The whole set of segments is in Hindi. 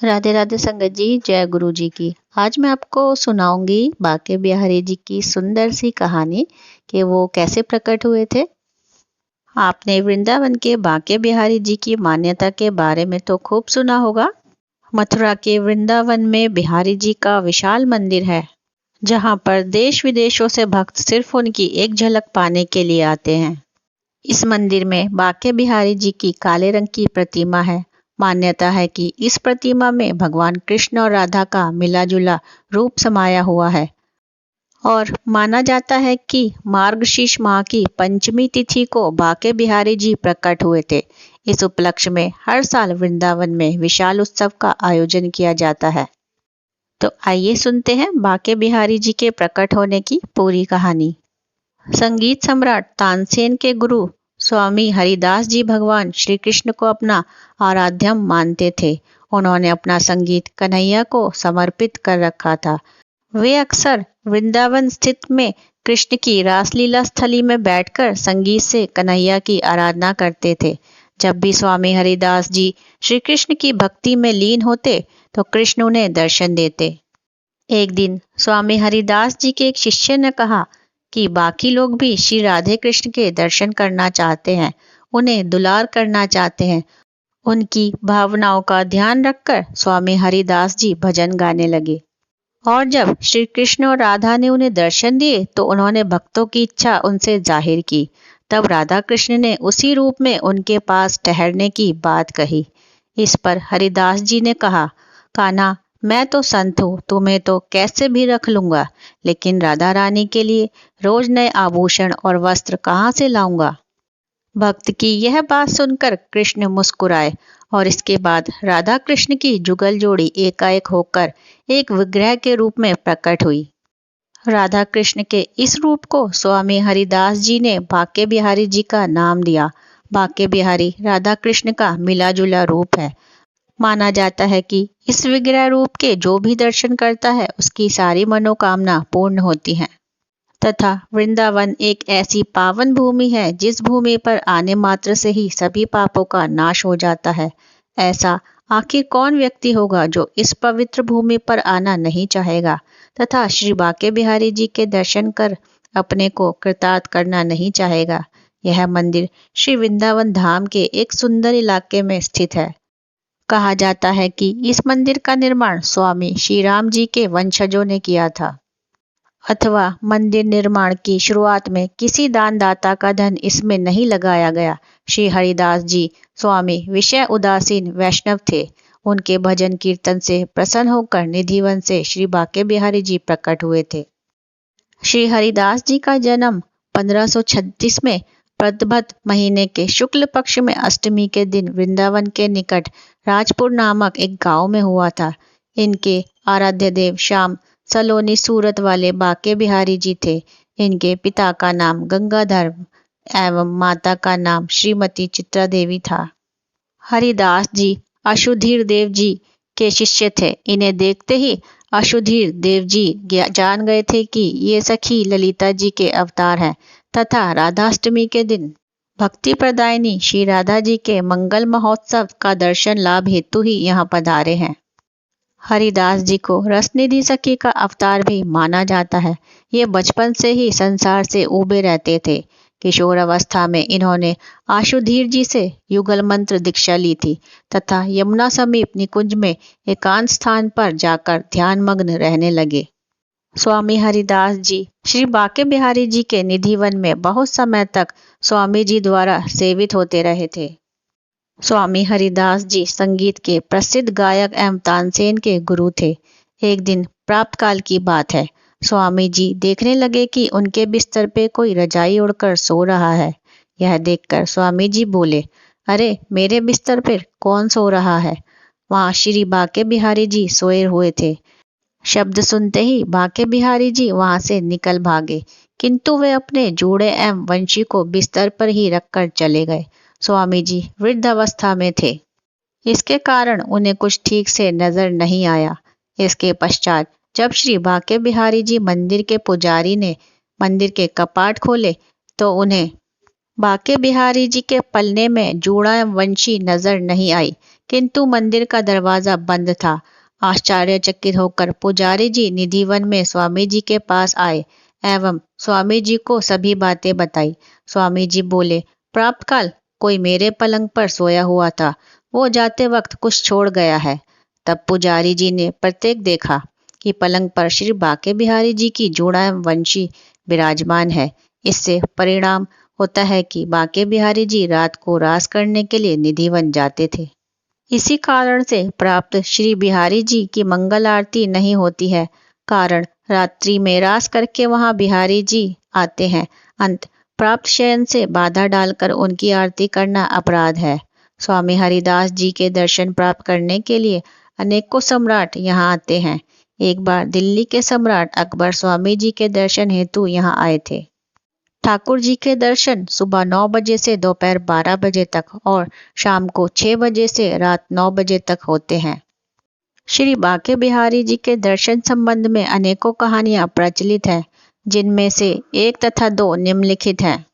राधे राधे संगत जी, जय गुरु जी की। आज मैं आपको सुनाऊंगी बाके बिहारी जी की सुंदर सी कहानी कि वो कैसे प्रकट हुए थे। आपने वृंदावन के बाके बिहारी जी की मान्यता के बारे में तो खूब सुना होगा। मथुरा के वृंदावन में बिहारी जी का विशाल मंदिर है, जहाँ पर देश विदेशों से भक्त सिर्फ उनकी एक झलक पाने के लिए आते हैं। इस मंदिर में बाके बिहारी जी की काले रंग की प्रतिमा है। मान्यता है कि इस प्रतिमा में भगवान कृष्ण और राधा का मिला जुला रूप समाया हुआ है और माना जाता है कि मार्गशीर्ष माह की पंचमी तिथि को बाके बिहारी जी प्रकट हुए थे। इस उपलक्ष्य में हर साल वृंदावन में विशाल उत्सव का आयोजन किया जाता है। तो आइए सुनते हैं बाके बिहारी जी के प्रकट होने की पूरी कहानी। संगीत सम्राट तानसेन के गुरु स्वामी हरिदास जी भगवान श्री कृष्ण को अपना आराध्यम मानते थे। उन्होंने अपना संगीत कन्हैया को समर्पित कर रखा था। वे अक्सर वृंदावन स्थित में कृष्ण की रासलीला स्थली में बैठकर संगीत से कन्हैया की आराधना करते थे। जब भी स्वामी हरिदास जी श्री कृष्ण की भक्ति में लीन होते तो कृष्ण उन्हें दर्शन देते। एक दिन स्वामी हरिदास जी के एक शिष्य ने कहा कि बाकी लोग भी श्री राधे कृष्ण के दर्शन करना चाहते हैं, उन्हें दुलार करना चाहते हैं। उनकी भावनाओं का ध्यान रखकर स्वामी हरिदास जी भजन गाने लगे और जब श्री कृष्ण और राधा ने उन्हें दर्शन दिए तो उन्होंने भक्तों की इच्छा उनसे जाहिर की। तब राधा कृष्ण ने उसी रूप में उनके पास ठहरने की बात कही। इस पर हरिदास जी ने कहा, कान्हा, मैं तो संत हूँ, तुम्हें तो कैसे भी रख लूंगा, लेकिन राधा रानी के लिए रोज नए आभूषण और वस्त्र कहाँ से लाऊंगा। भक्त की यह बात सुनकर कृष्ण मुस्कुराए और इसके बाद राधा कृष्ण की जुगल जोड़ी एकाएक होकर एक विग्रह के रूप में प्रकट हुई। राधा कृष्ण के इस रूप को स्वामी हरिदास जी ने बाके बिहारी जी का नाम दिया। बाके बिहारी राधा कृष्ण का मिला जुला रूप है। माना जाता है कि इस विग्रह रूप के जो भी दर्शन करता है उसकी सारी मनोकामना पूर्ण होती हैं। तथा वृंदावन एक ऐसी पावन भूमि है जिस भूमि पर आने मात्र से ही सभी पापों का नाश हो जाता है। ऐसा आखिर कौन व्यक्ति होगा जो इस पवित्र भूमि पर आना नहीं चाहेगा तथा श्री बाके बिहारी जी के दर्शन कर अपने को कृतार्थ करना नहीं चाहेगा। यह मंदिर श्री वृंदावन धाम के एक सुंदर इलाके में स्थित है। कहा जाता है कि इस मंदिर का निर्माण स्वामी श्री राम जी के वंशजों ने किया था, अथवा मंदिर निर्माण की शुरुआत में किसी दानदाता का धन इसमें नहीं लगाया गया। श्री हरिदास जी स्वामी विषय उदासीन वैष्णव थे। उनके भजन कीर्तन से प्रसन्न होकर निधिवन से श्री बाके बिहारी जी प्रकट हुए थे। श्री हरिदास जी का जन्म 1536 में पद्मत महीने के शुक्ल पक्ष में अष्टमी के दिन वृंदावन के निकट राजपुर नामक एक गांव में हुआ था। इनके आराध्य देव श्याम सलोनी सूरत वाले बाके बिहारी जी थे। इनके पिता का नाम गंगाधर एवं माता का नाम श्रीमती चित्रा देवी था। हरिदास जी अशुधीर देव जी के शिष्य थे। इन्हें देखते ही अशुधीर देव जी जान गए थे कि ये सखी ललिता जी के अवतार हैं तथा राधाष्टमी के दिन भक्ति प्रदायिनी श्री राधा जी के मंगल महोत्सव का दर्शन लाभ हेतु ही यहाँ पधारे हैं। हरिदास जी को रसनिधि सखी का अवतार भी माना जाता है। ये बचपन से ही संसार से उबे रहते थे। किशोर अवस्था में इन्होंने आशुधीर जी से युगल मंत्र दीक्षा ली थी तथा यमुना समीप निकुंज में एकांत स्थान पर जाकर ध्यान मग्न रहने लगे। स्वामी हरिदास जी श्री बाके बिहारी जी के निधिवन में बहुत समय तक स्वामी जी द्वारा सेवित होते रहे थे। स्वामी हरिदास जी संगीत के प्रसिद्ध गायक एवं तानसेन के गुरु थे। एक दिन प्राप्त काल की बात है, स्वामी जी देखने लगे कि उनके बिस्तर पे कोई रजाई ओढ़कर सो रहा है। यह देखकर स्वामी जी बोले, अरे मेरे बिस्तर पर कौन सो रहा है। वहाँ श्री बाके बिहारी जी सोए हुए थे। शब्द सुनते ही बाके बिहारी जी वहां से निकल भागे, किंतु वे अपने जूड़े एवं वंशी को बिस्तर पर ही रखकर चले गए। स्वामी जी वृद्ध अवस्था में थे, इसके कारण उन्हें कुछ ठीक से नजर नहीं आया। इसके पश्चात जब श्री बाके बिहारी जी मंदिर के पुजारी ने मंदिर के कपाट खोले तो उन्हें बाके बिहारी जी के पलने में जूड़ा एवं वंशी नजर नहीं आई, किंतु मंदिर का दरवाजा बंद था। आश्चर्यचकित होकर पुजारी जी निधिवन में स्वामी जी के पास आए एवं स्वामी जी को सभी बातें बताई। स्वामी जी बोले, प्राप्त काल कोई मेरे पलंग पर सोया हुआ था, वो जाते वक्त कुछ छोड़ गया है। तब पुजारी जी ने प्रत्येक देखा कि पलंग पर श्री बाके बिहारी जी की जोड़ा एवं वंशी विराजमान है। इससे परिणाम होता है कि बाके बिहारी जी रात को रास करने के लिए निधिवन जाते थे। इसी कारण से प्राप्त श्री बिहारी जी की मंगल आरती नहीं होती है। कारण रात्रि में रास करके वहां बिहारी जी आते हैं। अंत प्राप्त शयन से बाधा डालकर उनकी आरती करना अपराध है। स्वामी हरिदास जी के दर्शन प्राप्त करने के लिए अनेकों सम्राट यहाँ आते हैं। एक बार दिल्ली के सम्राट अकबर स्वामी जी के दर्शन हेतु यहाँ आए थे। ठाकुर जी के दर्शन सुबह 9 बजे से दोपहर 12 बजे तक और शाम को 6 बजे से रात 9 बजे तक होते हैं। श्री बाके बिहारी जी के दर्शन संबंध में अनेकों कहानियां प्रचलित हैं, जिनमें से एक तथा दो निम्नलिखित हैं।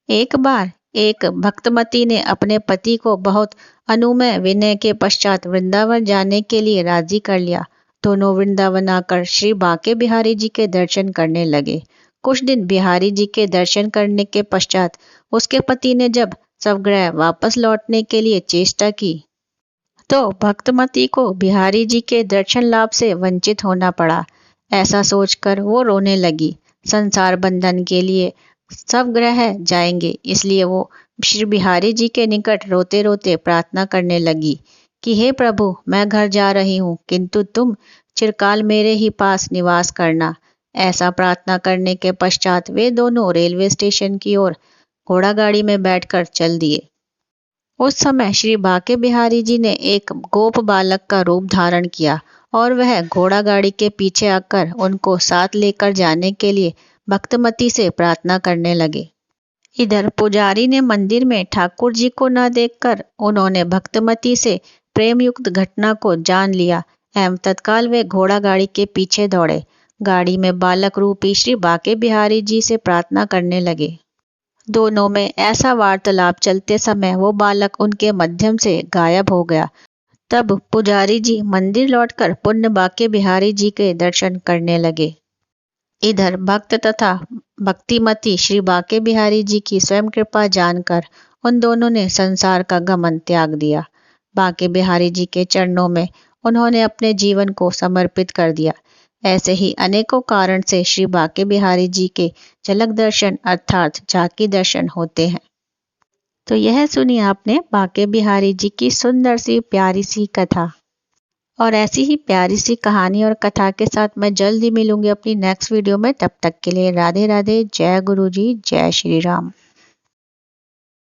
एक बार एक भक्तमती ने अपने पति को बहुत अनुमय विनय के पश्चात वृंदावन जाने के लिए राजी कर लिया। दोनों वृंदावन आकर श्री बाके बिहारी जी के दर्शन करने लगे। कुछ दिन बिहारी जी के दर्शन करने के पश्चात उसके पति ने जब स्वगृह वापस लौटने के लिए चेष्टा की तो भक्तमती को बिहारी जी के दर्शन लाभ से वंचित होना पड़ा। ऐसा सोचकर वो रोने लगी। संसार बंधन के लिए स्वगृह जाएंगे, इसलिए वो श्री बिहारी जी के निकट रोते रोते प्रार्थना करने लगी कि हे प्रभु, मैं घर जा रही हूँ, किंतु तुम चिरकाल मेरे ही पास निवास करना। ऐसा प्रार्थना करने के पश्चात वे दोनों रेलवे स्टेशन की ओर घोड़ा गाड़ी में बैठकर चल दिए। उस समय श्री बाके बिहारी जी ने एक गोप बालक का रूप धारण किया और वह घोड़ा गाड़ी के पीछे आकर उनको साथ लेकर जाने के लिए भक्तमती से प्रार्थना करने लगे। इधर पुजारी ने मंदिर में ठाकुर जी को न देखकर उन्होंने भक्तमती से प्रेम युक्त घटना को जान लिया एवं तत्काल वे घोड़ा गाड़ी के पीछे दौड़े। गाड़ी में बालक रूपी श्री बाके बिहारी जी से प्रार्थना करने लगे। दोनों में ऐसा वार्तालाप चलते समय वो बालक उनके मध्यम से गायब हो गया। तब पुजारी जी मंदिर लौटकर पुण्य बाके बिहारी जी के दर्शन करने लगे। इधर भक्त तथा भक्तिमती श्री बाके बिहारी जी की स्वयं कृपा जानकर उन दोनों ने संसार का गमन त्याग दिया। बाके बिहारी जी के चरणों में उन्होंने अपने जीवन को समर्पित कर दिया। ऐसे ही अनेकों कारण से श्री बाके बिहारी जी के झलक दर्शन अर्थात झांकी दर्शन होते हैं। तो यह सुनी आपने बाके बिहारी जी की सुंदर सी प्यारी सी कथा। और ऐसी ही प्यारी सी कहानी और कथा के साथ मैं जल्द ही मिलूंगी अपनी नेक्स्ट वीडियो में। तब तक के लिए राधे राधे, जय गुरु जी, जय श्री राम।